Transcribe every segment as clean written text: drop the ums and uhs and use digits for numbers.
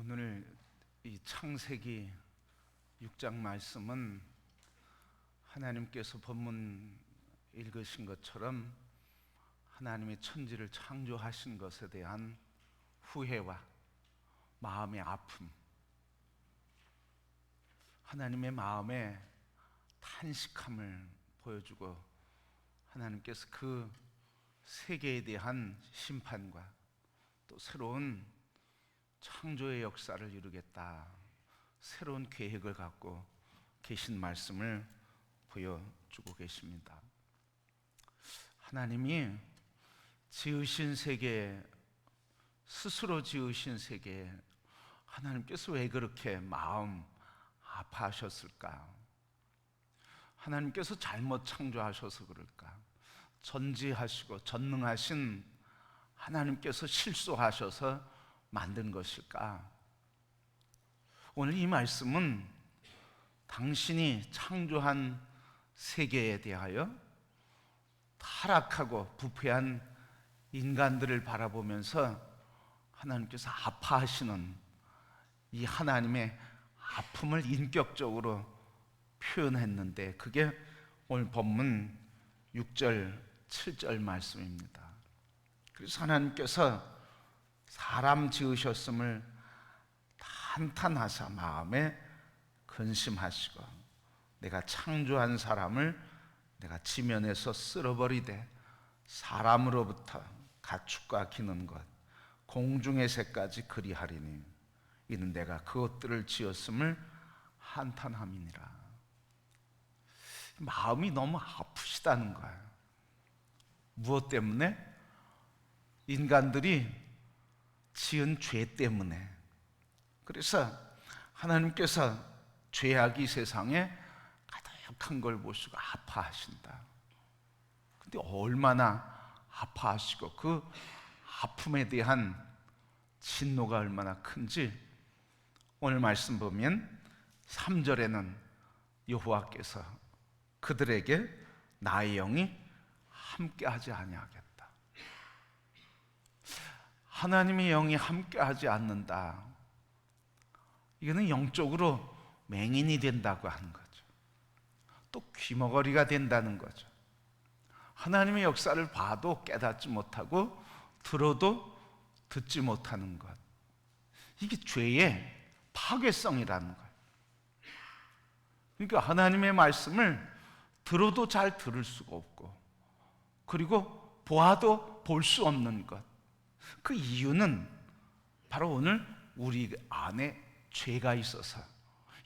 오늘 이 창세기 6장 말씀은 하나님께서 본문 읽으신 것처럼 하나님이 천지를 창조하신 것에 대한 후회와 마음의 아픔, 하나님의 마음의 탄식함을 보여주고 하나님께서 그 세계에 대한 심판과 또 새로운 창조의 역사를 이루겠다, 새로운 계획을 갖고 계신 말씀을 보여주고 계십니다. 하나님이 지으신 세계, 스스로 지으신 세계, 하나님께서 왜 그렇게 마음 아파하셨을까? 하나님께서 잘못 창조하셔서 그럴까? 전지하시고 전능하신 하나님께서 실수하셔서 만든 것일까? 오늘 이 말씀은 당신이 창조한 세계에 대하여 타락하고 부패한 인간들을 바라보면서 하나님께서 아파하시는 이 하나님의 아픔을 인격적으로 표현했는데, 그게 오늘 본문 6절, 7절 말씀입니다. 그래서 하나님께서 사람 지으셨음을 한탄하사 마음에 근심하시고 내가 창조한 사람을 내가 지면에서 쓸어버리되 사람으로부터 가축과 기는 것 공중의 새까지 그리하리니 이는 내가 그것들을 지었음을 한탄함이니라. 마음이 너무 아프시다는 거예요. 무엇 때문에? 인간들이 지은 죄 때문에. 그래서 하나님께서 죄악이 세상에 가득한 걸 보시고 아파하신다. 근데 얼마나 아파하시고 그 아픔에 대한 진노가 얼마나 큰지 오늘 말씀 보면 3절에는 여호와께서 그들에게 나의 영이 함께하지 아니하겠다. 하나님의 영이 함께하지 않는다. 이거는 영적으로 맹인이 된다고 하는 거죠. 또 귀머거리가 된다는 거죠. 하나님의 역사를 봐도 깨닫지 못하고 들어도 듣지 못하는 것. 이게 죄의 파괴성이라는 거예요. 그러니까 하나님의 말씀을 들어도 잘 들을 수가 없고, 그리고 보아도 볼 수 없는 것. 그 이유는 바로 오늘 우리 안에 죄가 있어서,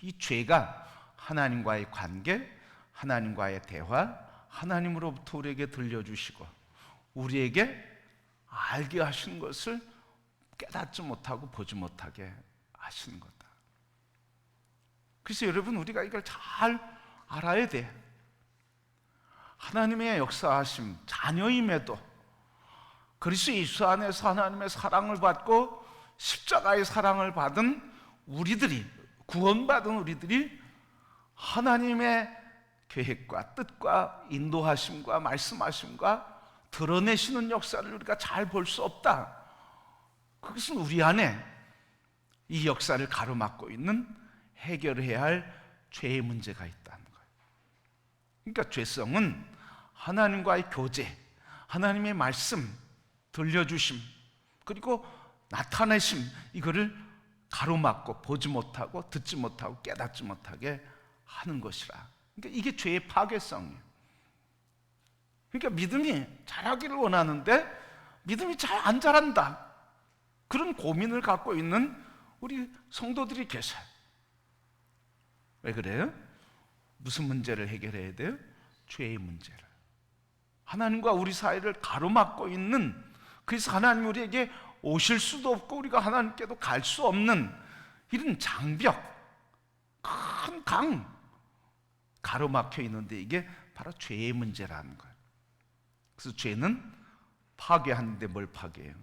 이 죄가 하나님과의 관계, 하나님과의 대화, 하나님으로부터 우리에게 들려주시고 우리에게 알게 하신 것을 깨닫지 못하고 보지 못하게 하시는 거다. 그래서 여러분, 우리가 이걸 잘 알아야 돼. 하나님의 역사하심, 자녀임에도 그리스도 예수 안에서 하나님의 사랑을 받고 십자가의 사랑을 받은 우리들이, 구원받은 우리들이 하나님의 계획과 뜻과 인도하심과 말씀하심과 드러내시는 역사를 우리가 잘 볼 수 없다. 그것은 우리 안에 이 역사를 가로막고 있는 해결해야 할 죄의 문제가 있다는 거예요. 그러니까 죄성은 하나님과의 교제, 하나님의 말씀, 들려주심, 그리고 나타내심, 이거를 가로막고 보지 못하고 듣지 못하고 깨닫지 못하게 하는 것이라. 그러니까 이게 죄의 파괴성이에요. 그러니까 믿음이 자라기를 원하는데 믿음이 잘 안 자란다, 그런 고민을 갖고 있는 우리 성도들이 계셔요. 왜 그래요? 무슨 문제를 해결해야 돼요? 죄의 문제를. 하나님과 우리 사이를 가로막고 있는, 그래서 하나님 우리에게 오실 수도 없고 우리가 하나님께도 갈 수 없는 이런 장벽, 큰 강 가로막혀 있는데 이게 바로 죄의 문제라는 거예요. 그래서 죄는 파괴하는데 뭘 파괴해요?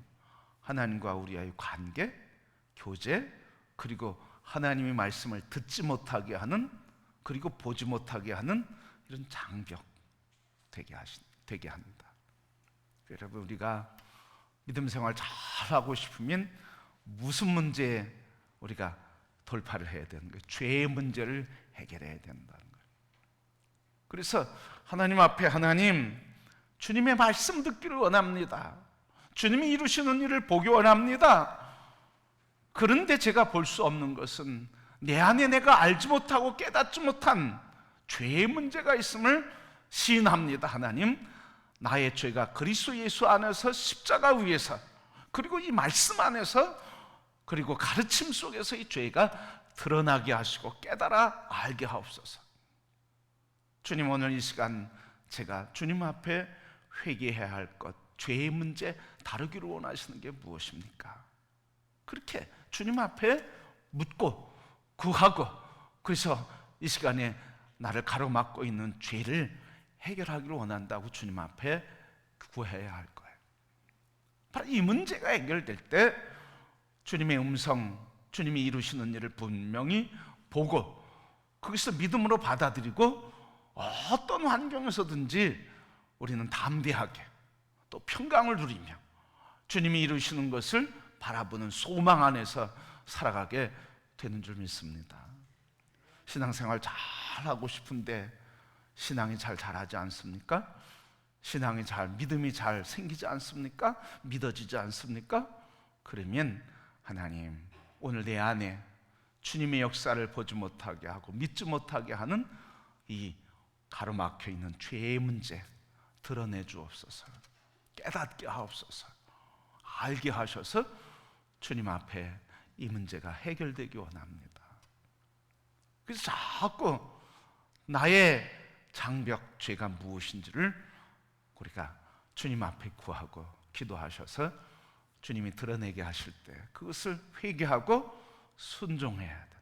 하나님과 우리와의 관계, 교제, 그리고 하나님의 말씀을 듣지 못하게 하는, 그리고 보지 못하게 하는 이런 장벽 되게 합니다. 여러분, 우리가 믿음 생활 잘 하고 싶으면 무슨 문제에 우리가 돌파를 해야 되는 거예요. 죄의 문제를 해결해야 된다는 거예요. 그래서 하나님 앞에, 하나님, 주님의 말씀 듣기를 원합니다. 주님이 이루시는 일을 보기 원합니다. 그런데 제가 볼 수 없는 것은 내 안에 내가 알지 못하고 깨닫지 못한 죄의 문제가 있음을 시인합니다. 하나님, 나의 죄가 그리스도 예수 안에서 십자가 위에서, 그리고 이 말씀 안에서, 그리고 가르침 속에서 이 죄가 드러나게 하시고 깨달아 알게 하옵소서. 주님, 오늘 이 시간 제가 주님 앞에 회개해야 할 것, 죄의 문제 다루기를 원하시는 게 무엇입니까? 그렇게 주님 앞에 묻고 구하고, 그래서 이 시간에 나를 가로막고 있는 죄를 해결하기를 원한다고 주님 앞에 구해야 할 거예요. 바로 이 문제가 해결될 때 주님의 음성, 주님이 이루시는 일을 분명히 보고 거기서 믿음으로 받아들이고 어떤 환경에서든지 우리는 담대하게 또 평강을 누리며 주님이 이루시는 것을 바라보는 소망 안에서 살아가게 되는 줄 믿습니다. 신앙생활 잘하고 싶은데 신앙이 잘 자라지 않습니까? 신앙이 믿음이 잘 생기지 않습니까? 믿어지지 않습니까? 그러면 하나님, 오늘 내 안에 주님의 역사를 보지 못하게 하고 믿지 못하게 하는 이 가로막혀 있는 죄의 문제 드러내 주옵소서. 깨닫게 하옵소서. 알게 하셔서 주님 앞에 이 문제가 해결되기 원합니다. 그래서 자꾸 나의 장벽, 죄가 무엇인지를 우리가 주님 앞에 구하고 기도하셔서 주님이 드러내게 하실 때 그것을 회개하고 순종해야 돼.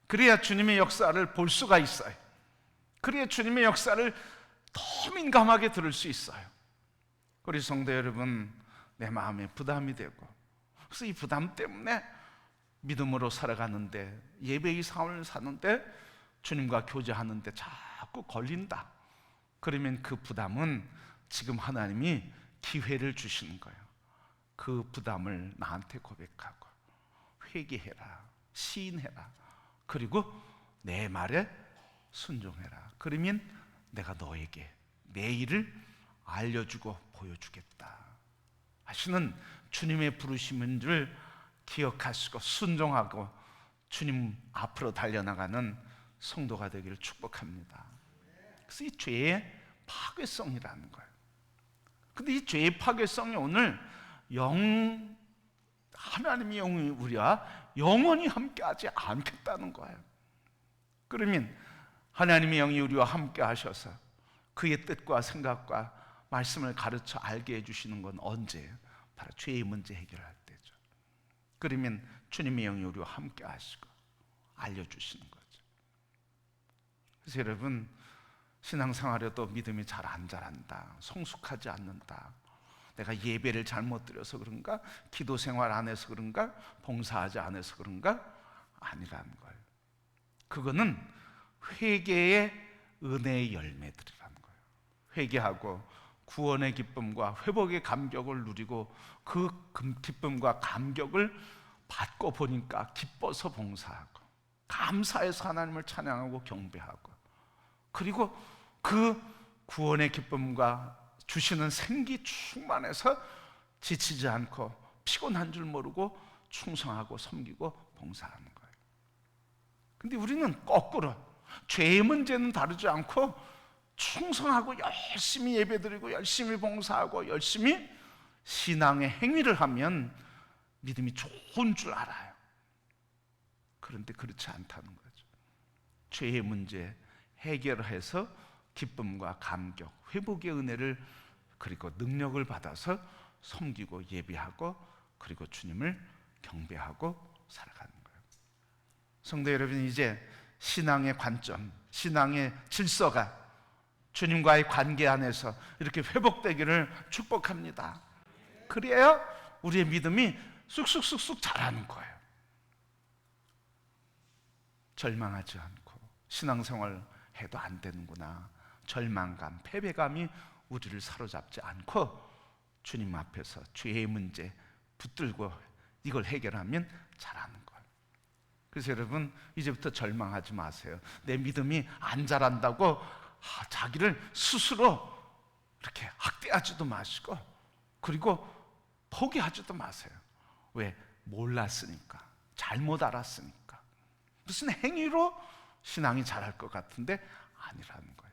그래야 주님의 역사를 볼 수가 있어요. 그래야 주님의 역사를 더 민감하게 들을 수 있어요. 우리 성도 여러분, 내 마음에 부담이 되고, 그래서 이 부담 때문에 믿음으로 살아가는데, 예배의 삶을 사는데, 주님과 교제하는데 자꾸 걸린다. 그러면 그 부담은 지금 하나님이 기회를 주시는 거예요. 그 부담을 나한테 고백하고 회개해라, 시인해라, 그리고 내 말에 순종해라. 그러면 내가 너에게 내 일을 알려주고 보여주겠다 하시는 주님의 부르심인 줄 기억하시고 순종하고 주님 앞으로 달려나가는 성도가 되기를 축복합니다. 그래서 이 죄의 파괴성이라는 거예요. 근데 이 죄의 파괴성이 오늘 하나님의 영이 우리와 영원히 함께하지 않겠다는 거예요. 그러면 하나님의 영이 우리와 함께 하셔서 그의 뜻과 생각과 말씀을 가르쳐 알게 해주시는 건 언제예요? 바로 죄의 문제 해결할 때죠. 그러면 주님의 영이 우리와 함께 하시고 알려주시는 거죠. 그래서 여러분, 신앙생활에도 믿음이 잘 안 자란다, 성숙하지 않는다, 내가 예배를 잘못 드려서 그런가, 기도생활 안 해서 그런가, 봉사하지 않아서 그런가, 아니라는 거예요. 그거는 회개의 은혜의 열매들이라는 거예요. 회개하고 구원의 기쁨과 회복의 감격을 누리고 그 기쁨과 감격을 받고 보니까 기뻐서 봉사하고 감사해서 하나님을 찬양하고 경배하고, 그리고 그 구원의 기쁨과 주시는 생기 충만해서 지치지 않고 피곤한 줄 모르고 충성하고 섬기고 봉사하는 거예요. 근데 우리는 거꾸로 죄의 문제는 다루지 않고 충성하고 열심히 예배드리고 열심히 봉사하고 열심히 신앙의 행위를 하면 믿음이 좋은 줄 알아요. 그런데 그렇지 않다는 거죠. 죄의 문제 해결해서 기쁨과 감격, 회복의 은혜를 그리고 능력을 받아서 섬기고 예배하고 그리고 주님을 경배하고 살아가는 거예요. 성도 여러분, 이제 신앙의 관점, 신앙의 질서가 주님과의 관계 안에서 이렇게 회복되기를 축복합니다. 그래야 우리의 믿음이 쑥쑥쑥쑥 자라는 거예요. 절망하지 않고 신앙생활 해도 안 되는구나, 절망감, 패배감이 우리를 사로잡지 않고 주님 앞에서 죄의 문제 붙들고 이걸 해결하면 잘하는 거예요. 그래서 여러분, 이제부터 절망하지 마세요. 내 믿음이 안 자란다고 자기를 스스로 이렇게 학대하지도 마시고, 그리고 포기하지도 마세요. 왜? 몰랐으니까, 잘못 알았으니까. 무슨 행위로 신앙이 자랄 것 같은데 아니라는 거예요.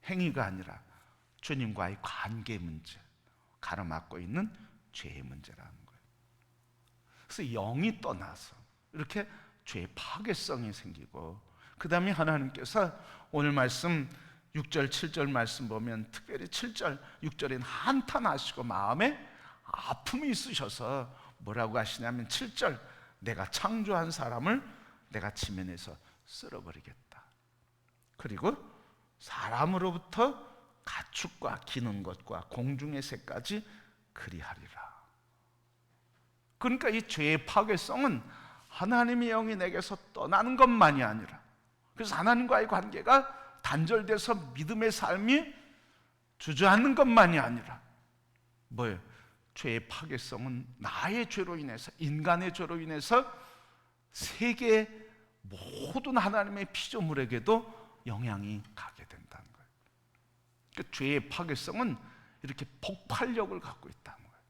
행위가 아니라 주님과의 관계 문제, 가로막고 있는 죄의 문제라는 거예요. 그래서 영이 떠나서 이렇게 죄의 파괴성이 생기고, 그 다음에 하나님께서 오늘 말씀 6절 7절 말씀 보면 특별히 7절 6절엔 한탄하시고 마음에 아픔이 있으셔서 뭐라고 하시냐면 7절, 내가 창조한 사람을 내가 지면에서 쓸어버리겠다. 그리고 사람으로부터 가축과 기는 것과 공중의 새까지 그리하리라. 그러니까 이 죄의 파괴성은 하나님의 영이 내게서 떠나는 것만이 아니라, 그래서 하나님과의 관계가 단절돼서 믿음의 삶이 주저앉는 것만이 아니라 뭐예요? 죄의 파괴성은 나의 죄로 인해서, 인간의 죄로 인해서 세계 모든 하나님의 피조물에게도 영향이 가게 된다는 거예요. 그러니까 죄의 파괴성은 이렇게 폭발력을 갖고 있다는 거예요.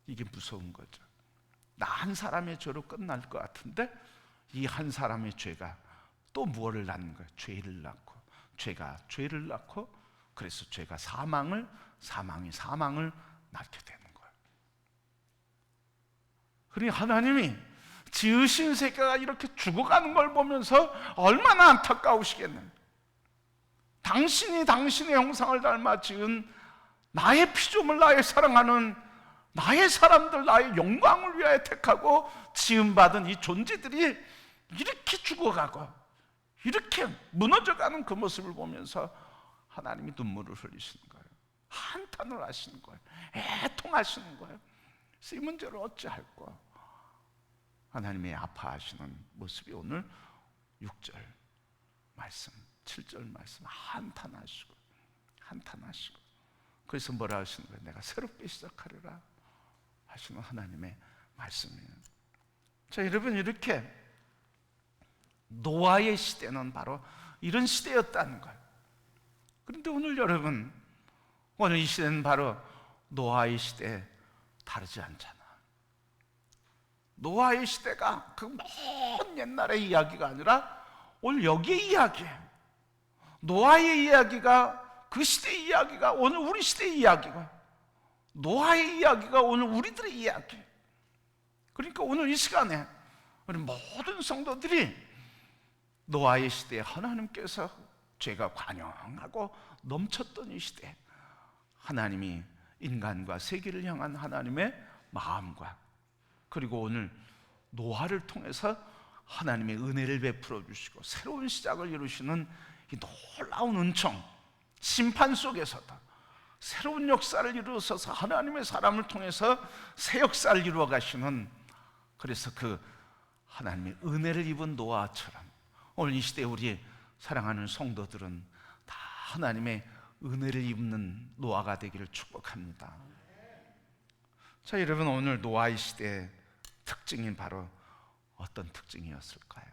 이게 무서운 거죠. 나 한 사람의 죄로 끝날 것 같은데 이 한 사람의 죄가 또 무엇을 낳는 거예요? 죄를 낳고, 죄가 죄를 낳고, 그래서 죄가 사망을, 사망이 사망을 낳게 되는 거예요. 그러니 하나님이 지으신 세계가 이렇게 죽어가는 걸 보면서 얼마나 안타까우시겠는가. 당신이 당신의 형상을 닮아 지은 나의 피조물, 나의 사랑하는 나의 사람들, 나의 영광을 위하여 택하고 지음받은 이 존재들이 이렇게 죽어가고 이렇게 무너져가는 그 모습을 보면서 하나님이 눈물을 흘리시는 거예요. 한탄을 하시는 거예요. 애통하시는 거예요. 그래서 이 문제를 어찌할까? 하나님의 아파하시는 모습이 오늘 6절 말씀, 7절 말씀 한탄하시고 그래서 뭐라 하시는 거예요? 내가 새롭게 시작하리라 하시는 하나님의 말씀이에요. 자, 여러분, 이렇게 노아의 시대는 바로 이런 시대였다는 거예요. 그런데 오늘 여러분, 오늘 이 시대는 바로 노아의 시대에 다르지 않잖아. 노아의 시대가 그 먼 옛날의 이야기가 아니라 오늘 여기의 이야기예요. 노아의 이야기가, 그 시대의 이야기가 오늘 우리 시대의 이야기고, 노아의 이야기가 오늘 우리들의 이야기. 그러니까 오늘 이 시간에 우리 모든 성도들이 노아의 시대에 하나님께서 죄가 관영하고 넘쳤던 이 시대, 하나님이 인간과 세계를 향한 하나님의 마음과, 그리고 오늘 노아를 통해서 하나님의 은혜를 베풀어 주시고 새로운 시작을 이루시는 이 놀라운 은총, 심판 속에서도 새로운 역사를 이루어서 하나님의 사람을 통해서 새 역사를 이루어 가시는, 그래서 그 하나님의 은혜를 입은 노아처럼 오늘 이 시대에 우리 사랑하는 성도들은 다 하나님의 은혜를 입는 노아가 되기를 축복합니다. 자, 여러분, 오늘 노아의 시대의 특징인 바로 어떤 특징이었을까요?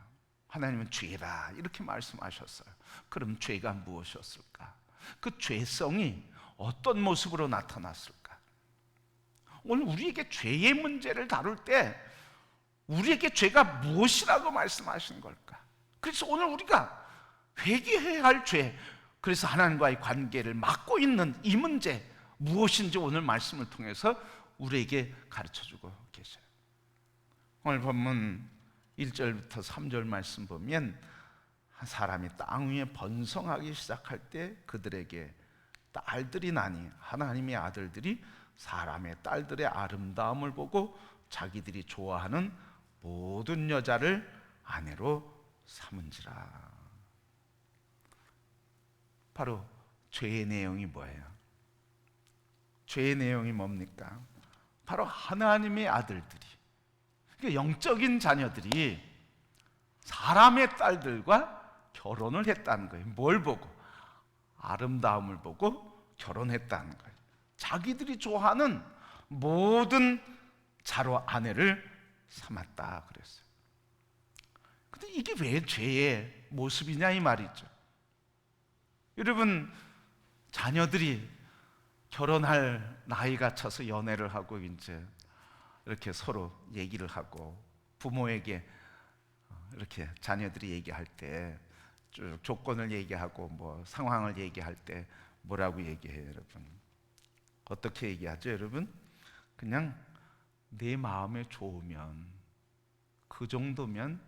하나님은 죄다 이렇게 말씀하셨어요. 그럼 죄가 무엇이었을까? 그 죄성이 어떤 모습으로 나타났을까? 오늘 우리에게 죄의 문제를 다룰 때 우리에게 죄가 무엇이라고 말씀하신 걸까? 그래서 오늘 우리가 회개해야 할 죄, 그래서 하나님과의 관계를 막고 있는 이 문제 무엇인지 오늘 말씀을 통해서 우리에게 가르쳐주고 계셔요. 오늘 본문 1절부터 3절 말씀 보면 한 사람이 땅 위에 번성하기 시작할 때 그들에게 딸들이 나니 하나님의 아들들이 사람의 딸들의 아름다움을 보고 자기들이 좋아하는 모든 여자를 아내로 삼은지라. 바로 죄의 내용이 뭐예요? 죄의 내용이 뭡니까? 바로 하나님의 아들들이, 그러니까 영적인 자녀들이 사람의 딸들과 결혼을 했다는 거예요. 뭘 보고? 아름다움을 보고 결혼했다는 거예요. 자기들이 좋아하는 모든 자로 아내를 삼았다 그랬어요. 근데 이게 왜 죄의 모습이냐 이 말이죠. 여러분, 자녀들이 결혼할 나이가 차서 연애를 하고 이제 이렇게 서로 얘기를 하고 부모에게 이렇게 자녀들이 얘기할 때 쭉 조건을 얘기하고 뭐 상황을 얘기할 때 뭐라고 얘기해요, 여러분? 어떻게 얘기하죠, 여러분? 그냥 내 마음에 좋으면, 그 정도면,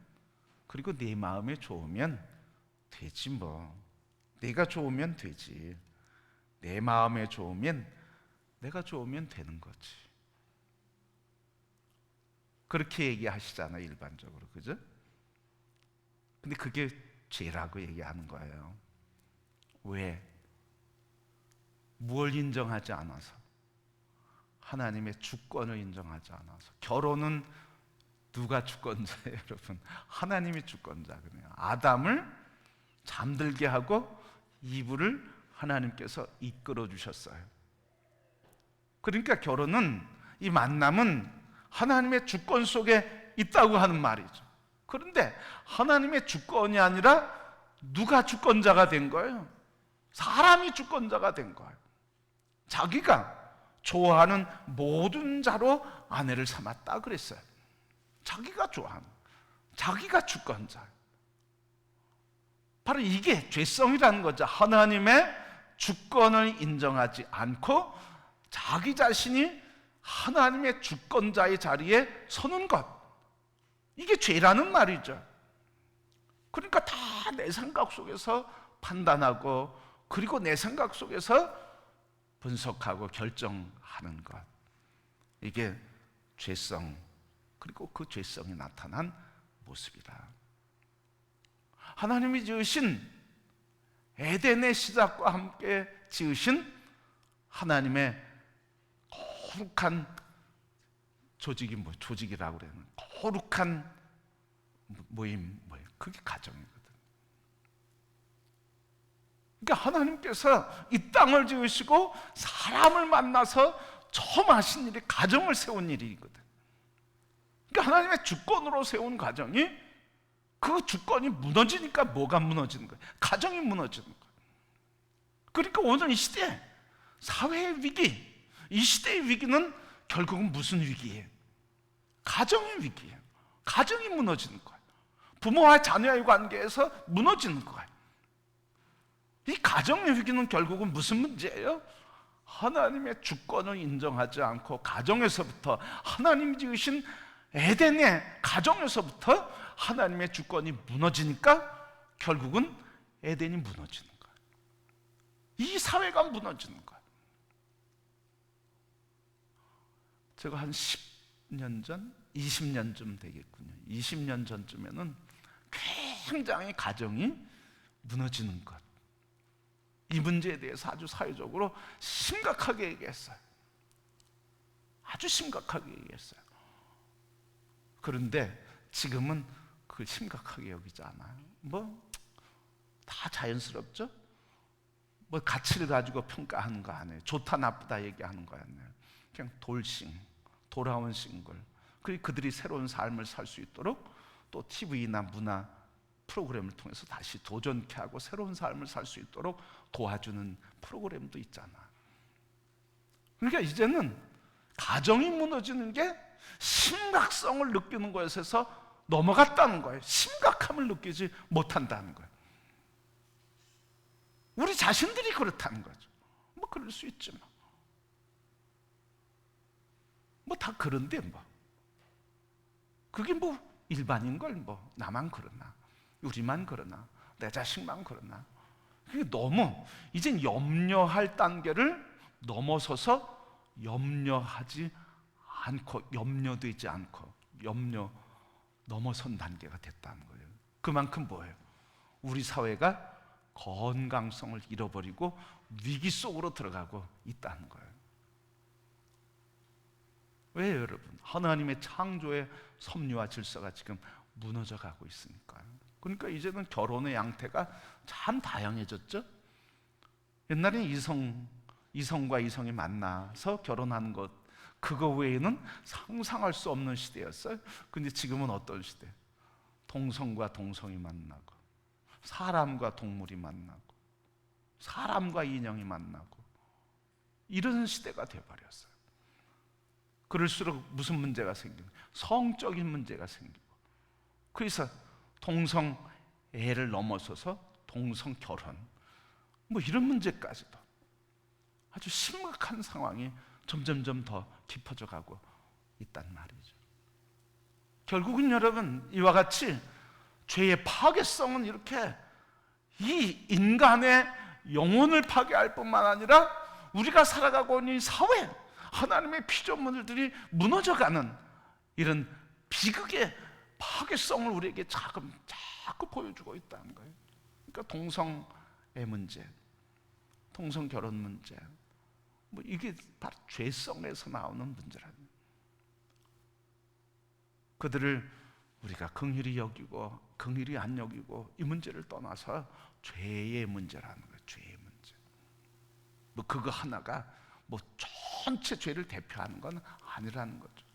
그리고 내 마음에 좋으면 되지 뭐. 내가 좋으면 되지. 내 마음에 좋으면 내가 좋으면 되는 거지. 그렇게 얘기하시잖아요, 일반적으로. 그죠? 근데 그게 죄라고 얘기하는 거예요. 왜? 무엇을 인정하지 않아서? 하나님의 주권을 인정하지 않아서. 결혼은 누가 주권자예요, 여러분? 하나님이 주권자거든요. 아담을 잠들게 하고 이브를 하나님께서 이끌어 주셨어요. 그러니까 결혼은, 이 만남은 하나님의 주권 속에 있다고 하는 말이죠. 그런데 하나님의 주권이 아니라 누가 주권자가 된 거예요? 사람이 주권자가 된 거예요. 자기가 좋아하는 모든 자로 아내를 삼았다 그랬어요. 자기가 좋아하는, 자기가 주권자예요. 바로 이게 죄성이라는 거죠. 하나님의 주권을 인정하지 않고 자기 자신이 하나님의 주권자의 자리에 서는 것, 이게 죄라는 말이죠. 그러니까 다 내 생각 속에서 판단하고, 그리고 내 생각 속에서 분석하고 결정하는 것, 이게 죄성, 그리고 그 죄성이 나타난 모습이다. 하나님이 지으신 에덴의 시작과 함께 지으신 하나님의 거룩한 조직이 조직이라고 그래요. 거룩한 모임, 그게 가정이거든. 그러니까 하나님께서 이 땅을 지으시고 사람을 만나서 처음 하신 일이 가정을 세운 일이거든. 그러니까 하나님의 주권으로 세운 가정이, 그 주권이 무너지니까 뭐가 무너지는 거예요? 가정이 무너지는 거예요. 그러니까 오늘 이 시대 사회의 위기, 이 시대의 위기는 결국은 무슨 위기예요? 가정의 위기예요. 가정이 무너지는 거예요. 부모와 자녀의 관계에서 무너지는 거예요. 이 가정의 위기는 결국은 무슨 문제예요? 하나님의 주권을 인정하지 않고 가정에서부터, 하나님이 지으신 에덴의 가정에서부터 하나님의 주권이 무너지니까 결국은 에덴이 무너지는 거예요. 이 사회가 무너지는 거예요. 제가 한 10년 전, 20년쯤 되겠군요. 20년 전쯤에는 굉장히 가정이 무너지는 것, 이 문제에 대해서 아주 사회적으로 심각하게 얘기했어요. 아주 심각하게 얘기했어요. 그런데 지금은 그걸 심각하게 여기지 않아요. 다 자연스럽죠? 가치를 가지고 평가하는 거 아니에요. 좋다 나쁘다 얘기하는 거 아니에요. 그냥 돌아온 싱글. 그리고 그들이 새로운 삶을 살 수 있도록 또 TV나 문화 프로그램을 통해서 다시 도전케 하고 새로운 삶을 살 수 있도록 도와주는 프로그램도 있잖아. 그러니까 이제는 가정이 무너지는 게 심각성을 느끼는 것에서 넘어갔다는 거예요. 심각함을 느끼지 못한다는 거예요. 우리 자신들이 그렇다는 거죠. 그럴 수 있지 다 그런데 그게 일반인 걸 나만 그러나, 우리만 그러나, 내 자식만 그러나. 그게 너무 이젠 염려할 단계를 넘어서서 염려하지 않고, 염려되지 않고, 염려 넘어선 단계가 됐다는 거예요. 그만큼 뭐예요? 우리 사회가 건강성을 잃어버리고 위기 속으로 들어가고 있다는 거예요. 왜요, 여러분? 하나님의 창조의 섭리와 질서가 지금 무너져 가고 있으니까요. 그러니까 이제는 결혼의 양태가 참 다양해졌죠. 옛날에 이성과 이성이 만나서 결혼하는 것, 그거 외에는 상상할 수 없는 시대였어요. 근데 지금은 어떤 시대? 동성과 동성이 만나고, 사람과 동물이 만나고, 사람과 인형이 만나고, 이런 시대가 되어버렸어요. 그럴수록 무슨 문제가 생기고, 성적인 문제가 생기고, 그래서 동성애를 넘어서서 동성 결혼, 뭐 이런 문제까지도 아주 심각한 상황이 점점점 더 깊어져 가고 있단 말이죠. 결국은 여러분, 이와 같이 죄의 파괴성은 이렇게 이 인간의 영혼을 파괴할 뿐만 아니라 우리가 살아가고 있는 이 사회, 하나님의 피조물들이 무너져가는 이런 비극의 파괴성을 우리에게 자꾸 보여주고 있다는 거예요. 그러니까 동성애 문제, 동성 결혼 문제, 뭐 이게 바로 죄성에서 나오는 문제라는. 그들을 우리가 긍휼히 여기고 긍휼히 안 여기고 이 문제를 떠나서 죄의 문제라는 거예요. 죄의 문제. 뭐 그거 하나가 뭐 전체 죄를 대표하는 건 아니라는 거죠.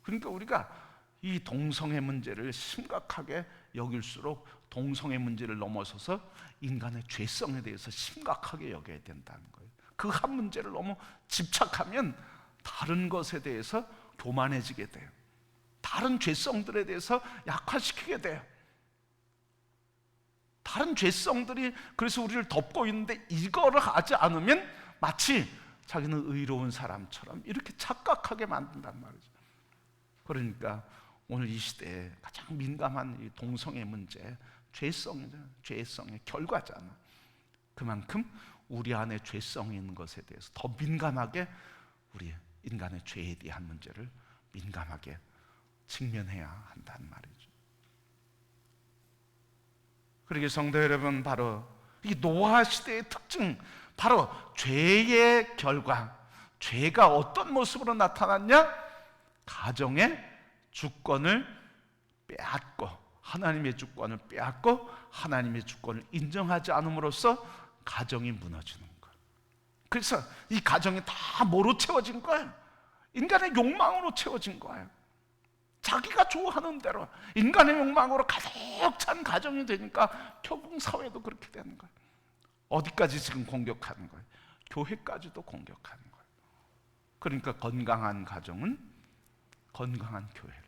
그러니까 우리가 이 동성애 문제를 심각하게 여길수록 동성애 문제를 넘어서서 인간의 죄성에 대해서 심각하게 여겨야 된다는 거예요. 그 한 문제를 너무 집착하면 다른 것에 대해서 교만해지게 돼요. 다른 죄성들에 대해서 약화시키게 돼요. 다른 죄성들이 그래서 우리를 덮고 있는데 이거를 하지 않으면 마치 자기는 의로운 사람처럼 이렇게 착각하게 만든단 말이죠. 그러니까 오늘 이 시대에 가장 민감한 이 동성애 문제, 죄성이죠. 죄성의 결과잖아. 그만큼 우리 안에 죄성이 있는 것에 대해서 더 민감하게 우리 인간의 죄에 대한 문제를 민감하게 직면해야 한다는 말이죠. 그러게 성도 여러분, 바로 이 노아 시대의 특징, 바로 죄의 결과, 죄가 어떤 모습으로 나타났냐? 가정의 주권을 빼앗고, 하나님의 주권을 빼앗고 하나님의 주권을 인정하지 않음으로써 가정이 무너지는 거예요. 그래서 이 가정이 다 뭐로 채워진 거예요? 인간의 욕망으로 채워진 거예요. 자기가 좋아하는 대로 인간의 욕망으로 가득 찬 가정이 되니까 결국 사회도 그렇게 되는 거예요. 어디까지 지금 공격하는 거예요? 교회까지도 공격하는 거예요. 그러니까 건강한 가정은 건강한 교회를,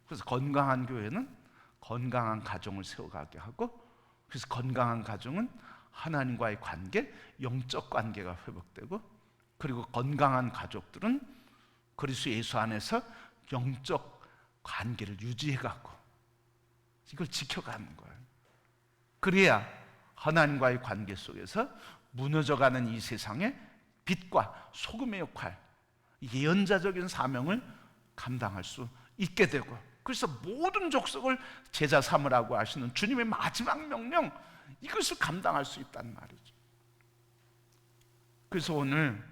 그래서 건강한 교회는 건강한 가정을 세워가게 하고, 그래서 건강한 가정은 하나님과의 관계, 영적 관계가 회복되고, 그리고 건강한 가족들은 그리스도 예수 안에서 영적 관계를 유지해가고 이걸 지켜가는 거예요. 그래야 하나님과의 관계 속에서 무너져가는 이 세상에 빛과 소금의 역할, 예언자적인 사명을 감당할 수 있게 되고, 그래서 모든 족속을 제자 삼으라고 하시는 주님의 마지막 명령, 이것을 감당할 수 있다는 말이죠. 그래서 오늘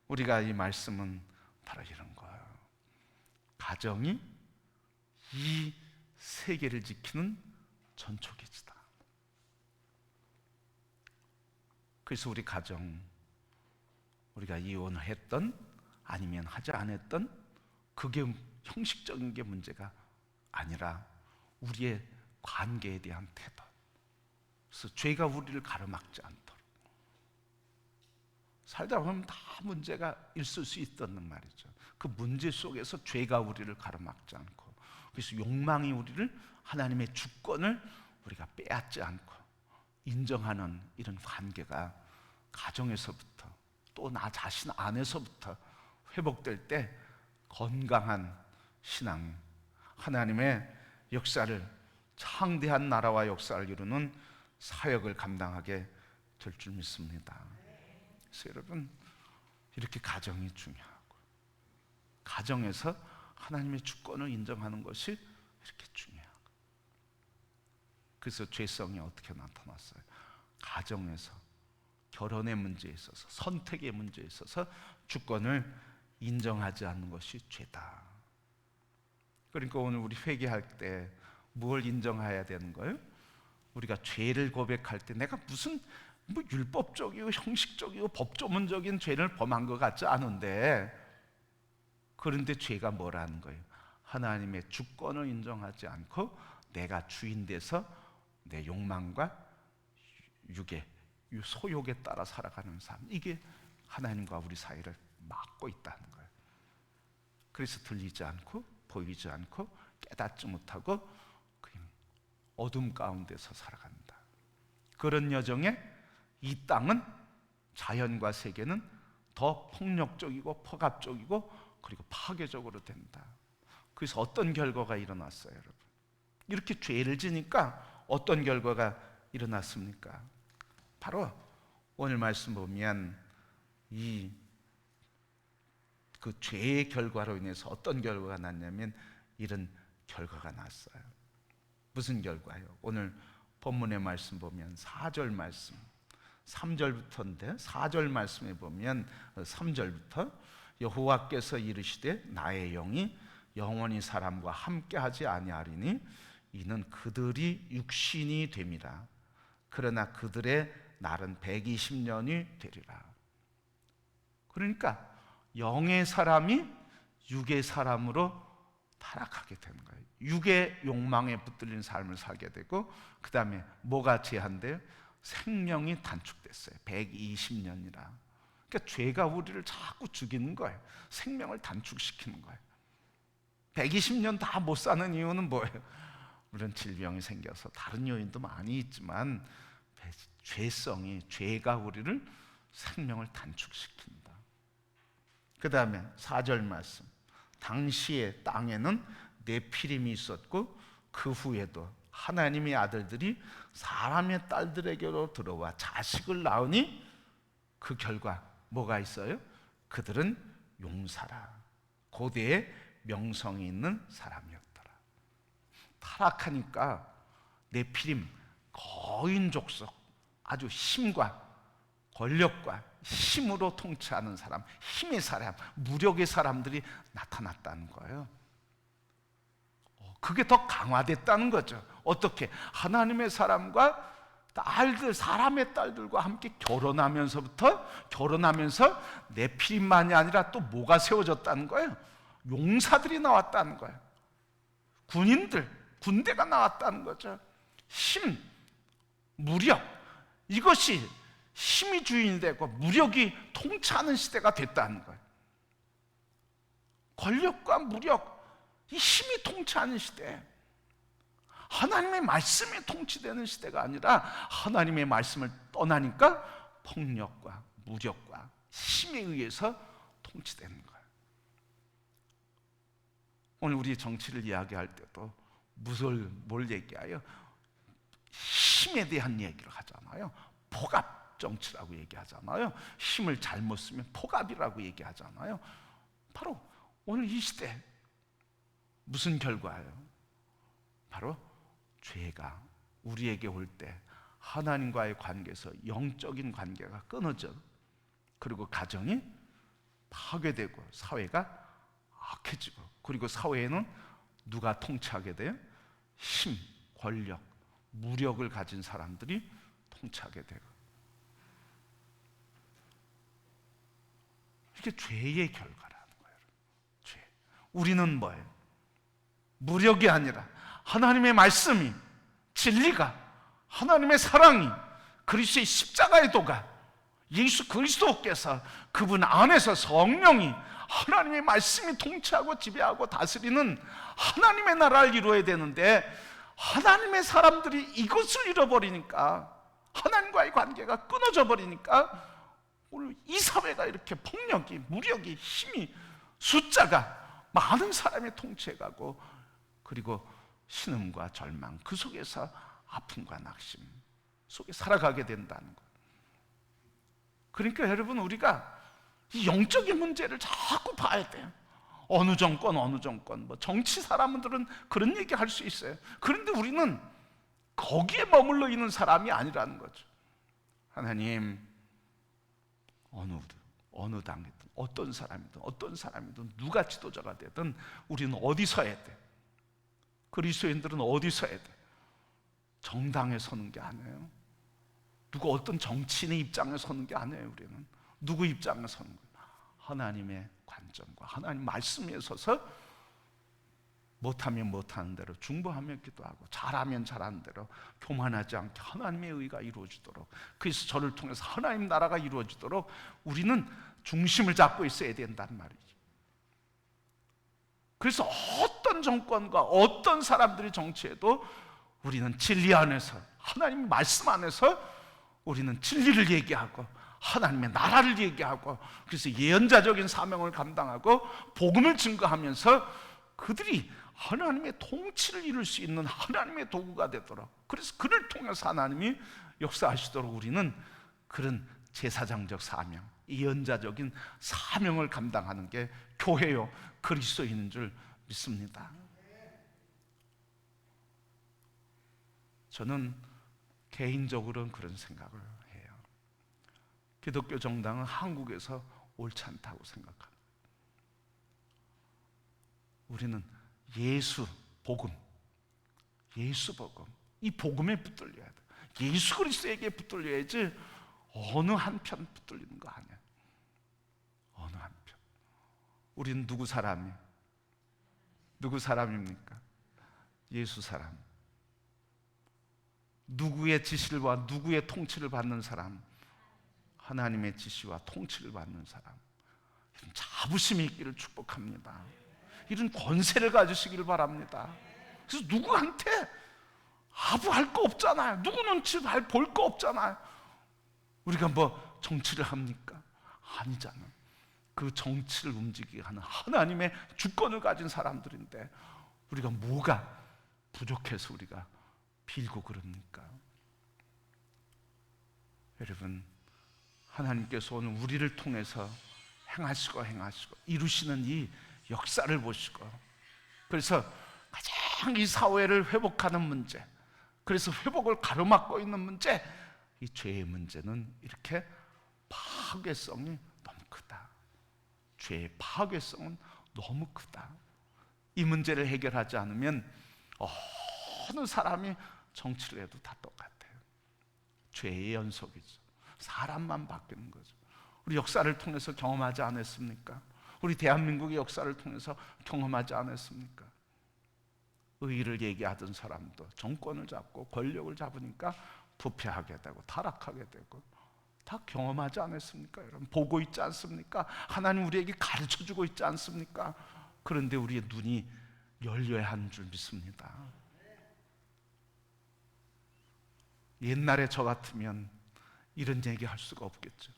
우리가 이 말씀은 바로 이런 거예요. 가정이 이 세계를 지키는 전초기지다. 그래서 우리 가정, 우리가 이혼을 했던 아니면 하지 않았던 그게 형식적인 게 문제가 아니라 우리의 관계에 대한 태도. 그래서 죄가 우리를 가로막지 않도록 살다 보면 다 문제가 있을 수 있다는 말이죠. 그 문제 속에서 죄가 우리를 가로막지 않고, 그래서 욕망이 우리를, 하나님의 주권을 우리가 빼앗지 않고 인정하는 이런 관계가 가정에서부터 또 나 자신 안에서부터 회복될 때 건강한 신앙, 하나님의 역사를, 창대한 나라와 역사를 이루는 사역을 감당하게 될 줄 믿습니다. 그래서 여러분, 이렇게 가정이 중요하고, 가정에서 하나님의 주권을 인정하는 것이 이렇게 중요하고, 그래서 죄성이 어떻게 나타났어요? 가정에서, 결혼의 문제에 있어서, 선택의 문제에 있어서 주권을 인정하지 않는 것이 죄다. 그러니까 오늘 우리 회개할 때 뭘 인정해야 되는 거예요? 우리가 죄를 고백할 때 내가 무슨 율법적이고 형식적이고 법조문적인 죄를 범한 것 같지 않은데, 그런데 죄가 뭐라는 거예요? 하나님의 주권을 인정하지 않고 내가 주인 돼서 내 욕망과 육의 소욕에 따라 살아가는 삶, 이게 하나님과 우리 사이를 막고 있다는 거예요. 그래서 들리지 않고 보이지 않고 깨닫지 못하고 그냥 어둠 가운데서 살아간다. 그런 여정에 이 땅은, 자연과 세계는 더 폭력적이고 포갑적이고 그리고 파괴적으로 된다. 그래서 어떤 결과가 일어났어요, 여러분? 이렇게 죄를 지니까 어떤 결과가 일어났습니까? 바로 오늘 말씀 보면 그 죄의 결과로 인해서 어떤 결과가 났냐면 이런 결과가 났어요. 무슨 결과요? 오늘 본문의 말씀 보면 4절 말씀, 3절부터인데 4절 말씀에 보면 3절부터 여호와께서 이르시되 나의 영이 영원히 사람과 함께하지 아니하리니 이는 그들이 육신이 됨이라. 그러나 그들의 날은 120년이 되리라. 그러니까 영의 사람이 육의 사람으로 타락하게 되는 거예요. 육의 욕망에 붙들린 삶을 살게 되고, 그 다음에 뭐가 제한돼요? 생명이 단축됐어요. 120년이라. 그러니까 죄가 우리를 자꾸 죽이는 거예요. 생명을 단축시키는 거예요. 120년 다 못 사는 이유는 뭐예요? 물론 질병이 생겨서 다른 요인도 많이 있지만 죄가 우리를 생명을 단축시킨다. 그 다음에 4절 말씀, 당시의 땅에는 네피림이 있었고 그 후에도 하나님의 아들들이 사람의 딸들에게로 들어와 자식을 낳으니 그 결과 뭐가 있어요? 그들은 용사라. 고대의 명성이 있는 사람이었더라. 타락하니까 네피림, 거인 족속, 아주 힘과 권력과 힘으로 통치하는 사람, 힘의 사람, 무력의 사람들이 나타났다는 거예요. 그게 더 강화됐다는 거죠. 어떻게? 하나님의 사람과 딸들, 사람의 딸들과 함께 결혼하면서 네피림만이 아니라 또 뭐가 세워졌다는 거예요? 용사들이 나왔다는 거예요. 군대가 나왔다는 거죠. 힘, 무력, 이것이 힘이 주인이 되고 무력이 통치하는 시대가 됐다는 거예요. 권력과 무력, 이 힘이 통치하는 시대, 하나님의 말씀이 통치되는 시대가 아니라 하나님의 말씀을 떠나니까 폭력과 무력과 힘에 의해서 통치되는 거예요. 오늘 우리 정치를 이야기할 때도 뭘 얘기해요? 힘에 대한 얘기를 하잖아요. 포갑 정치라고 얘기하잖아요. 힘을 잘못 쓰면 포갑이라고 얘기하잖아요. 바로 오늘 이 시대 무슨 결과예요? 바로 죄가 우리에게 올 때 하나님과의 관계에서 영적인 관계가 끊어져, 그리고 가정이 파괴되고 사회가 악해지고, 그리고 사회에는 누가 통치하게 돼요? 힘, 권력, 무력을 가진 사람들이 통치하게 되고, 이게 죄의 결과라는 거예요. 죄. 우리는 뭐예요? 무력이 아니라 하나님의 말씀이, 진리가, 하나님의 사랑이, 그리스도의 십자가의 도가, 예수 그리스도께서 그분 안에서 성령이, 하나님의 말씀이 통치하고 지배하고 다스리는 하나님의 나라를 이루어야 되는데, 하나님의 사람들이 이것을 잃어버리니까, 하나님과의 관계가 끊어져 버리니까 오늘 이 사회가 이렇게 폭력이, 무력이, 힘이, 숫자가 많은 사람이 통치해가고, 그리고 신음과 절망, 그 속에서 아픔과 낙심 속에 살아가게 된다는 것. 그러니까 여러분, 우리가 이 영적인 문제를 자꾸 봐야 돼요. 어느 정권, 뭐 정치 사람들은 그런 얘기 할 수 있어요. 그런데 우리는 거기에 머물러 있는 사람이 아니라는 거죠. 하나님, 어느 당이든 어떤 사람이든 누가 지도자가 되든 우리는 어디 서야 돼? 그리스도인들은 어디 서야 돼? 정당에 서는 게 아니에요. 누구 어떤 정치인의 입장에 서는 게 아니에요. 우리는 누구 입장에 서는 거예요? 하나님의 관계, 관점과 하나님 말씀에 서서 못하면 못하는 대로, 중보하면 기도하고, 잘하면 잘하는 대로 교만하지 않게 하나님의 의가 이루어지도록, 그래서 저를 통해서 하나님 나라가 이루어지도록 우리는 중심을 잡고 있어야 된단 말이죠. 그래서 어떤 정권과 어떤 사람들이 정치해도 우리는 진리 안에서, 하나님 말씀 안에서 우리는 진리를 얘기하고 하나님의 나라를 얘기하고, 그래서 예언자적인 사명을 감당하고 복음을 증거하면서 그들이 하나님의 통치를 이룰 수 있는 하나님의 도구가 되도록, 그래서 그를 통해서 하나님이 역사하시도록 우리는 그런 제사장적 사명, 예언자적인 사명을 감당하는 게 교회요 그리스도인인 줄 믿습니다. 저는 개인적으로는 그런 생각을 해요. 기독교 정당은 한국에서 옳지 않다고 생각합니다. 우리는 예수 복음, 이 복음에 붙들려야 돼. 예수 그리스도에게 붙들려야지 어느 한편 붙들리는 거 아니야. 어느 한편. 우리는 누구 사람입니까? 예수 사람. 누구의 지시와 누구의 통치를 받는 사람? 하나님의 지시와 통치를 받는 사람. 이런 자부심이 있기를 축복합니다. 이런 권세를 가지시기를 바랍니다. 그래서 누구한테 아부할 거 없잖아요. 누구 눈치 볼 거 없잖아요. 우리가 뭐 정치를 합니까? 아니잖아요. 그 정치를 움직이게 하는 하나님의 주권을 가진 사람들인데 우리가 뭐가 부족해서 우리가 빌고 그럽니까? 여러분, 하나님께서 오늘 우리를 통해서 행하시고 이루시는 이 역사를 보시고, 그래서 가장 이 사회를 회복하는 문제, 그래서 회복을 가로막고 있는 문제, 이 죄의 문제는 이렇게 파괴성이 너무 크다. 죄의 파괴성은 너무 크다. 이 문제를 해결하지 않으면 어느 사람이 정치를 해도 다 똑같아요. 죄의 연속이죠. 사람만 바뀌는 거죠. 우리 역사를 통해서 경험하지 않았습니까? 우리 대한민국의 역사를 통해서 경험하지 않았습니까? 의의를 얘기하던 사람도 정권을 잡고 권력을 잡으니까 부패하게 되고 타락하게 되고, 다 경험하지 않았습니까? 여러분, 보고 있지 않습니까? 하나님 우리에게 가르쳐주고 있지 않습니까? 그런데 우리의 눈이 열려야 하는 줄 믿습니다. 옛날에 저 같으면 이런 얘기 할 수가 없겠죠.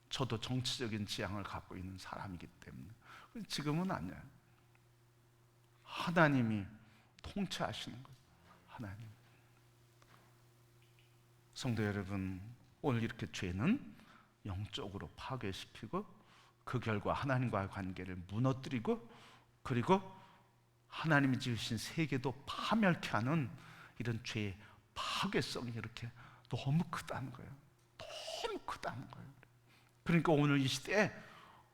저도 정치적인 지향을 갖고 있는 사람이기 때문에. 지금은 아니에요. 하나님이 통치하시는 거예요. 하나님. 성도 여러분, 오늘 이렇게 죄는 영적으로 파괴시키고 그 결과 하나님과의 관계를 무너뜨리고, 그리고 하나님이 지으신 세계도 파멸케 하는 이런 죄의 파괴성이 이렇게 너무 크다는 거예요. 너무 크다는 거예요. 그러니까 오늘 이 시대에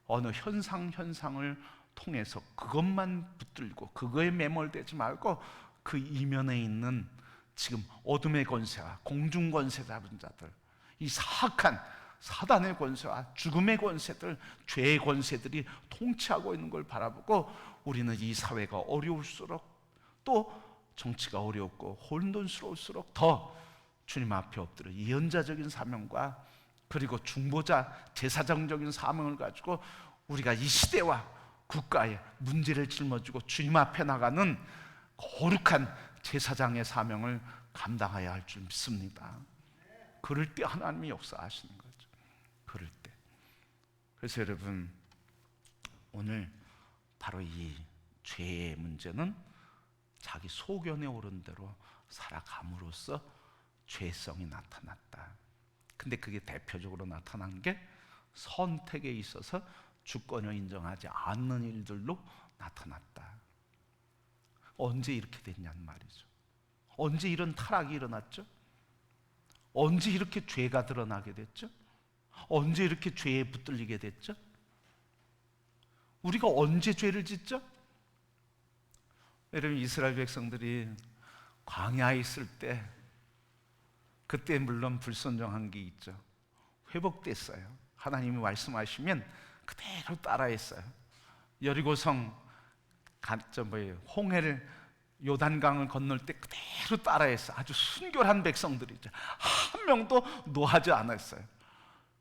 어느 현상을 통해서 그것만 붙들고 그거에 매몰되지 말고 그 이면에 있는 지금 어둠의 권세와 공중 권세 잡은 자들, 이 사악한 사단의 권세와 죽음의 권세들, 죄의 권세들이 통치하고 있는 걸 바라보고, 우리는 이 사회가 어려울수록, 또 정치가 어렵고 혼돈스러울수록 더 주님 앞에 엎드려 예언자적인 사명과 그리고 중보자 제사장적인 사명을 가지고 우리가 이 시대와 국가의 문제를 짊어지고 주님 앞에 나가는 거룩한 제사장의 사명을 감당해야 할 줄 믿습니다. 그럴 때 하나님이 역사하시는 거죠. 그럴 때. 그래서 여러분, 오늘 바로 이 죄의 문제는 자기 소견에 오른 대로 살아감으로써 죄성이 나타났다. 근데 그게 대표적으로 나타난 게 선택에 있어서 주권을 인정하지 않는 일들로 나타났다. 언제 이렇게 됐냐는 말이죠. 언제 이런 타락이 일어났죠? 언제 이렇게 죄가 드러나게 됐죠? 언제 이렇게 죄에 붙들리게 됐죠? 우리가 언제 죄를 짓죠? 여러분, 이스라엘 백성들이 광야에 있을 때, 그때 물론 불순종한 게 있죠. 회복됐어요. 하나님이 말씀하시면 그대로 따라했어요. 여리고성 홍해를 요단강을 건널 때 그대로 따라해서 아주 순결한 백성들이죠. 한 명도 노하지 않았어요.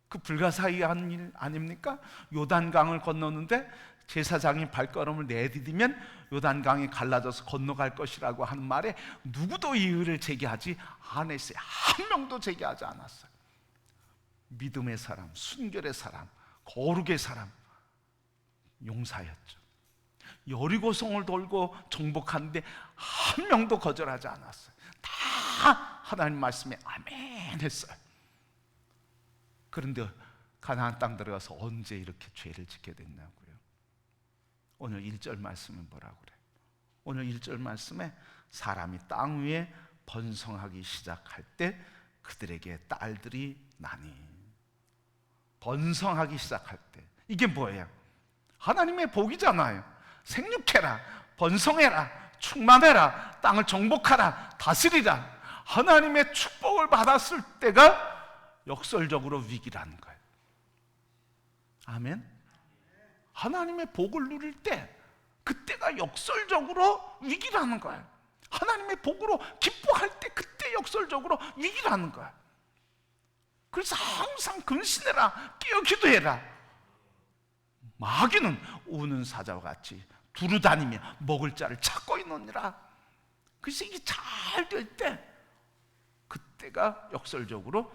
그 불가사의한 일 아닙니까? 요단강을 건너는데 제사장이 발걸음을 내디디면 요단강이 갈라져서 건너갈 것이라고 하는 말에 누구도 이의를 제기하지 않았어요. 한 명도 제기하지 않았어요. 믿음의 사람, 순결의 사람, 거룩의 사람, 용사였죠. 여리고성을 돌고 정복하는데 한 명도 거절하지 않았어요. 다 하나님 말씀에 아멘 했어요. 그런데 가나안 땅 들어가서 언제 이렇게 죄를 짓게 됐냐고요. 오늘 1절 말씀은 뭐라고 그래요? 오늘 1절 말씀에 사람이 땅 위에 번성하기 시작할 때 그들에게 딸들이 나니. 번성하기 시작할 때 이게 뭐예요? 하나님의 복이잖아요. 생육해라, 번성해라, 충만해라, 땅을 정복하라, 다스리라. 하나님의 축복을 받았을 때가 역설적으로 위기라는 거예요. 아멘. 하나님의 복을 누릴 때 그때가 역설적으로 위기라는 거예요. 하나님의 복으로 기뻐할 때 그때 역설적으로 위기라는 거예요. 그래서 항상 근신해라, 깨어 기도해라. 마귀는 우는 사자와 같이 두루다니며 먹을 자를 찾고 있느니라. 그래서 이게 잘 될 때 그때가 역설적으로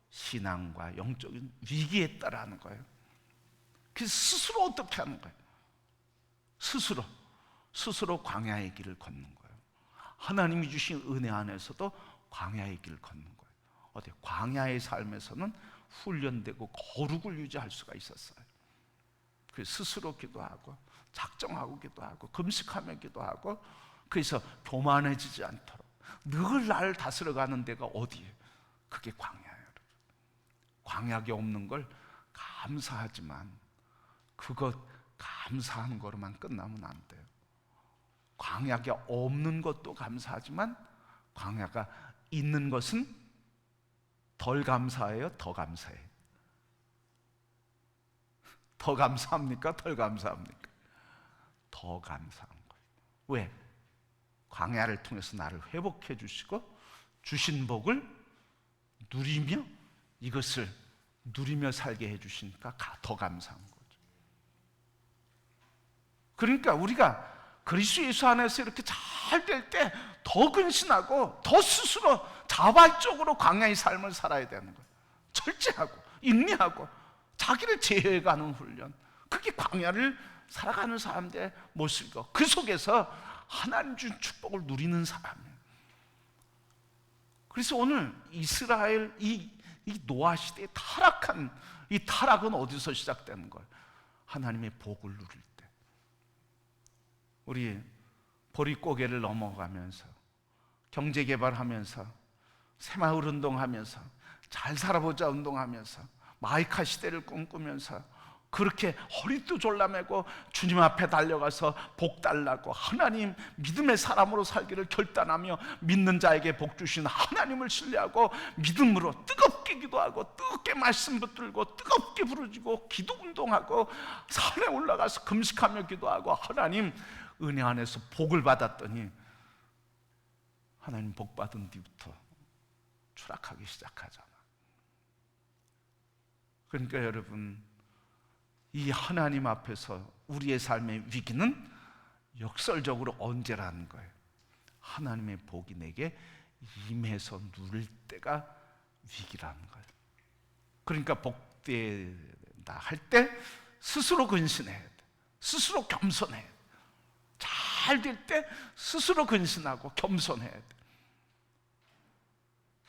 신앙과 영적인 위기에 따라하는 거예요. 그래서 스스로 어떻게 하는 거예요? 스스로 광야의 길을 걷는 거예요. 하나님이 주신 은혜 안에서도 광야의 길을 걷는 거예요. 어디 광야의 삶에서는 훈련되고 거룩을 유지할 수가 있었어요. 그래서 스스로 기도하고 작정하고 기도하고 금식하며 기도하고, 그래서 교만해지지 않도록 늘 나를 다스려가는 데가 어디예요? 그게 광야예요. 광약이 없는 걸 감사하지만 그것 감사한 거로만 끝나면 안 돼요. 광약이 없는 것도 감사하지만 광야가 있는 것은 덜 감사해요? 더 감사해요? 더 감사합니까? 덜 감사합니까? 더 감사한 거예요. 왜? 광야를 통해서 나를 회복해 주시고 주신 복을 누리며 이것을 누리며 살게 해 주시니까 더 감사한 거죠. 그러니까 우리가 그리스도 예수 안에서 이렇게 잘 될 때 더 근신하고 더 스스로 자발적으로 광야의 삶을 살아야 되는 거예요. 절제하고 인내하고 자기를 제어해가는 훈련, 그게 광야를 살아가는 사람들의 모습이고 그 속에서 하나님 준 축복을 누리는 사람이에요. 그래서 오늘 이스라엘 이 노아 시대에 타락한 이 타락은 어디서 시작되는 거예요? 하나님의 복을 누릴 때. 우리 보릿고개를 넘어가면서 경제개발하면서 새마을 운동하면서 잘 살아보자 운동하면서 마이카 시대를 꿈꾸면서 그렇게 허리도 졸라매고 주님 앞에 달려가서 복 달라고 하나님 믿음의 사람으로 살기를 결단하며 믿는 자에게 복 주신 하나님을 신뢰하고 믿음으로 뜨겁게 기도하고 뜨겁게 말씀 붙들고 뜨겁게 부르짖고 기도 운동하고 산에 올라가서 금식하며 기도하고 하나님 은혜 안에서 복을 받았더니 하나님 복 받은 뒤부터 추락하기 시작하잖아. 그러니까 여러분, 이 하나님 앞에서 우리의 삶의 위기는 역설적으로 언제라는 거예요? 하나님의 복이 내게 임해서 누릴 때가 위기라는 거예요. 그러니까 복되다 할 때 스스로 근신해야 돼. 스스로 겸손해야 돼. 잘 될 때 스스로 근신하고 겸손해야 돼.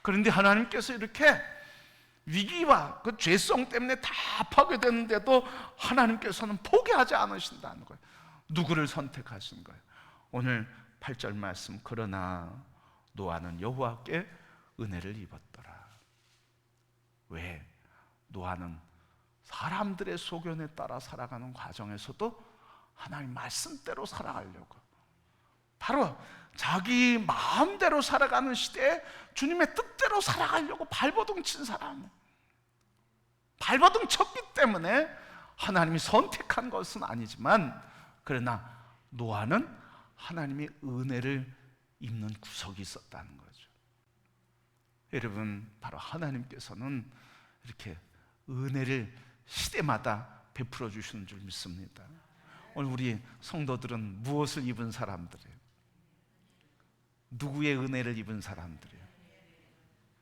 그런데 하나님께서 이렇게 위기와 그 죄성 때문에 다 파괴되는데도 하나님께서는 포기하지 않으신다는 거예요. 누구를 선택하신 거예요? 오늘 8절 말씀, 그러나 노아는 여호와께 은혜를 입었더라. 왜? 노아는 사람들의 소견에 따라 살아가는 과정에서도 하나님 말씀대로 살아가려고, 바로 자기 마음대로 살아가는 시대에 주님의 뜻대로 살아가려고 발버둥 친 사람, 발버둥 쳤기 때문에 하나님이 선택한 것은 아니지만 그러나 노아는 하나님의 은혜를 입는 구석이 있었다는 거죠. 여러분, 바로 하나님께서는 이렇게 은혜를 시대마다 베풀어 주시는 줄 믿습니다. 오늘 우리 성도들은 무엇을 입은 사람들이에요? 누구의 은혜를 입은 사람들이에요?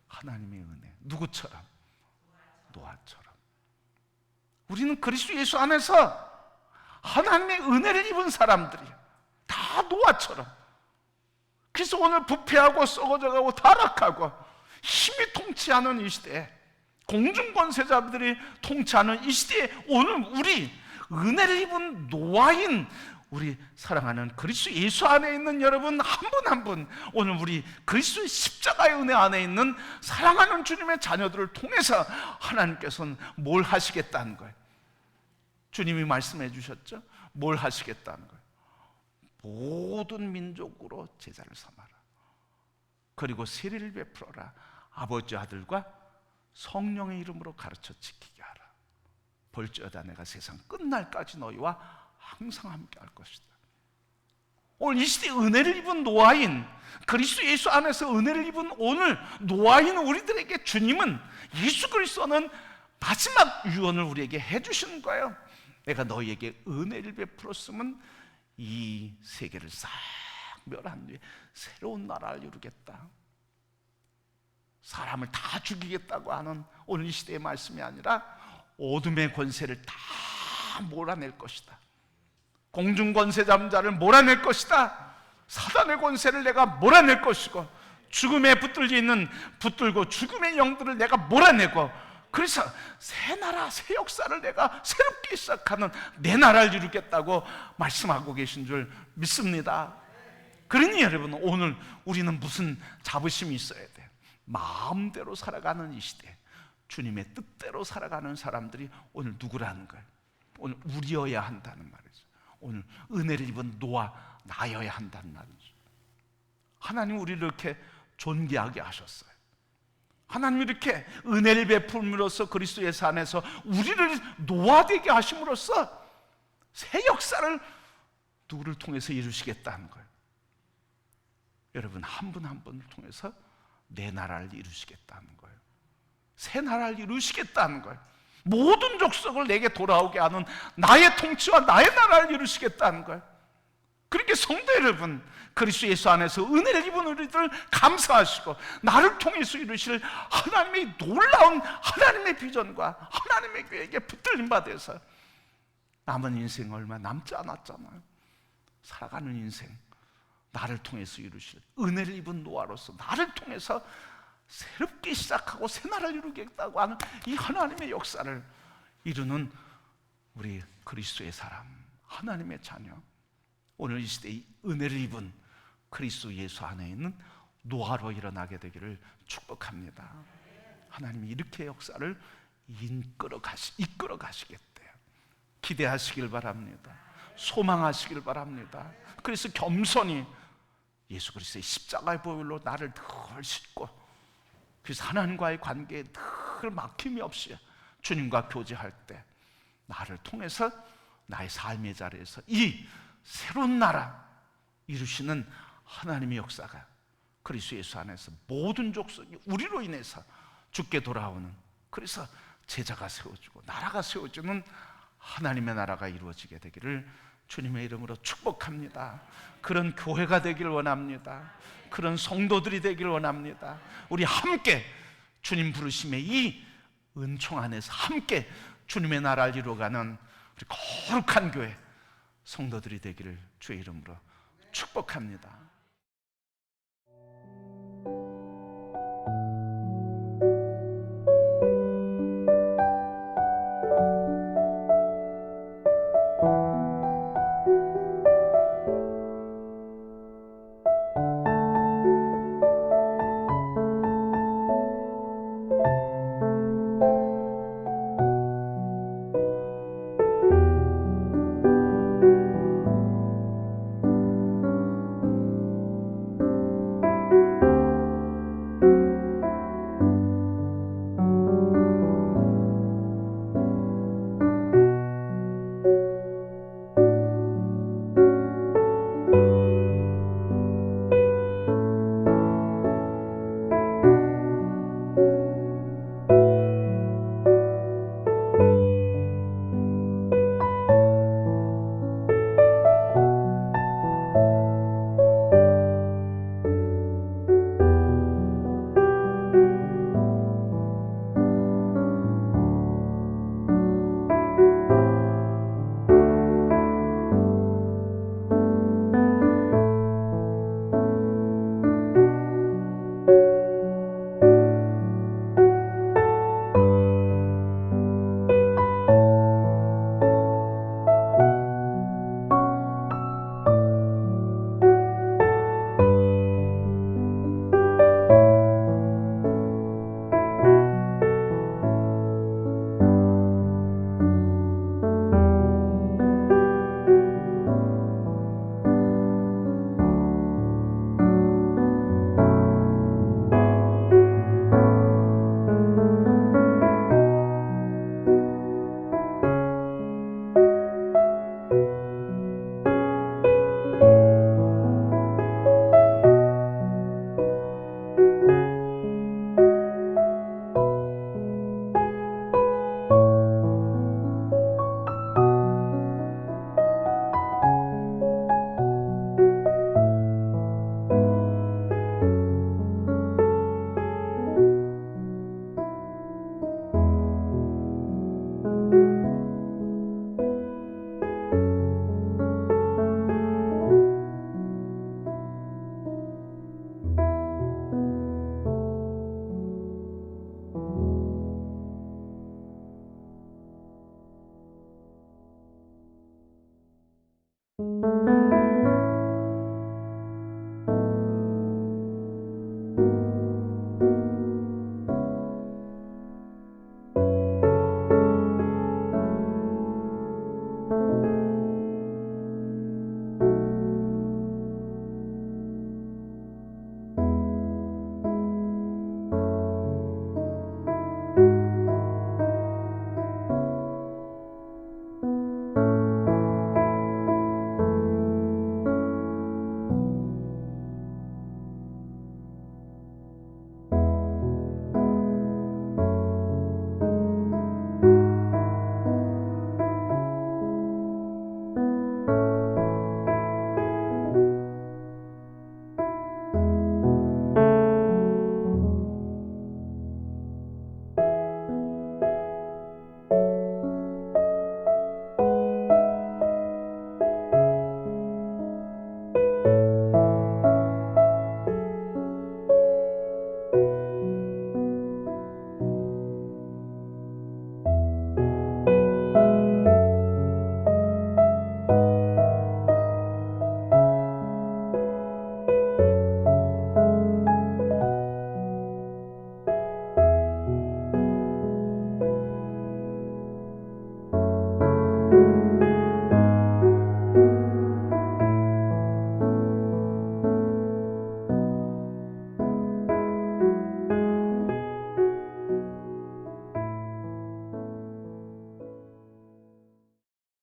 하나님의 은혜. 누구처럼? 노아처럼. 우리는 그리스도 예수 안에서 하나님의 은혜를 입은 사람들이에요. 다 노아처럼. 그래서 오늘 부패하고 썩어져가고 타락하고 힘이 통치하는 이 시대에, 공중권세자들이 통치하는 이 시대에 오늘 우리 은혜를 입은 노아인 우리 사랑하는 그리스도 예수 안에 있는 여러분 한 분 한 분, 오늘 우리 그리스도의 십자가의 은혜 안에 있는 사랑하는 주님의 자녀들을 통해서 하나님께서는 뭘 하시겠다는 거예요? 주님이 말씀해 주셨죠? 뭘 하시겠다는 거예요? 모든 민족으로 제자를 삼아라. 그리고 세례를 베풀어라. 아버지, 아들과 성령의 이름으로 가르쳐 지키게 하라. 볼지어다 내가 세상 끝날까지 너희와 항상 함께 할 것이다. 오늘 이 시대에 은혜를 입은 노아인, 그리스도 예수 안에서 은혜를 입은 오늘 노아인 우리들에게 주님은, 예수 그리스도는 마지막 유언을 우리에게 해주시는 거예요. 내가 너희에게 은혜를 베풀었으면 이 세계를 싹 멸한 뒤에 새로운 나라를 이루겠다. 사람을 다 죽이겠다고 하는 오늘 이 시대의 말씀이 아니라 어둠의 권세를 다 몰아낼 것이다. 공중 권세 잡은 자를 몰아낼 것이다. 사단의 권세를 내가 몰아낼 것이고, 죽음에 붙들려 있는 붙들고 죽음의 영들을 내가 몰아내고, 그래서 새 나라 새 역사를 내가 새롭게 시작하는 내 나라를 이루겠다고 말씀하고 계신 줄 믿습니다. 그러니 여러분, 오늘 우리는 무슨 자부심이 있어야 돼요? 마음대로 살아가는 이 시대, 주님의 뜻대로 살아가는 사람들이 오늘 누구라는 거예요? 오늘 우리여야 한다는 말이죠. 오늘 은혜를 입은 노아 나여야 한다는 말이죠. 하나님 우리를 이렇게 존귀하게 하셨어요. 하나님 이렇게 은혜를 베풀므로써 그리스도 예수 안에서 우리를 노아되게 하심으로써 새 역사를 누구를 통해서 이루시겠다는 거예요. 여러분, 한 분 한 분을 통해서 내 나라를 이루시겠다는 거예요. 새 나라를 이루시겠다는 거예요. 모든 족속을 내게 돌아오게 하는 나의 통치와 나의 나라를 이루시겠다는 거예요. 그렇게 성도 여러분, 그리스도 예수 안에서 은혜를 입은 우리들 감사하시고, 나를 통해서 이루실 하나님의 놀라운 하나님의 비전과 하나님의 계획에 붙들림 받아서 남은 인생 얼마 남지 않았잖아요. 살아가는 인생, 나를 통해서 이루실 은혜를 입은 노아로서 나를 통해서 새롭게 시작하고 새 나라를 이루겠다고 하는 이 하나님의 역사를 이루는 우리 그리스도의 사람, 하나님의 자녀, 오늘 이 시대에 은혜를 입은 그리스도 예수 안에 있는 노아로 일어나게 되기를 축복합니다. 하나님이 이렇게 역사를 이끌어 가시겠대요. 기대하시길 바랍니다. 소망하시길 바랍니다. 그래서 겸손히 예수 그리스도의 십자가의 보혈로 나를 늘 씻고, 그래서 하나님과의 관계에 늘 막힘이 없이 주님과 교제할 때 나를 통해서 나의 삶의 자리에서 이 새로운 나라 이루시는 하나님의 역사가 그리스도 예수 안에서 모든 족속이 우리로 인해서 죽게 돌아오는, 그래서 제자가 세워지고 나라가 세워지는 하나님의 나라가 이루어지게 되기를 주님의 이름으로 축복합니다. 그런 교회가 되기를 원합니다. 그런 성도들이 되기를 원합니다. 우리 함께 주님 부르심의 이 은총 안에서 함께 주님의 나라를 이루어가는 우리 거룩한 교회 성도들이 되기를 주의 이름으로 축복합니다. 네.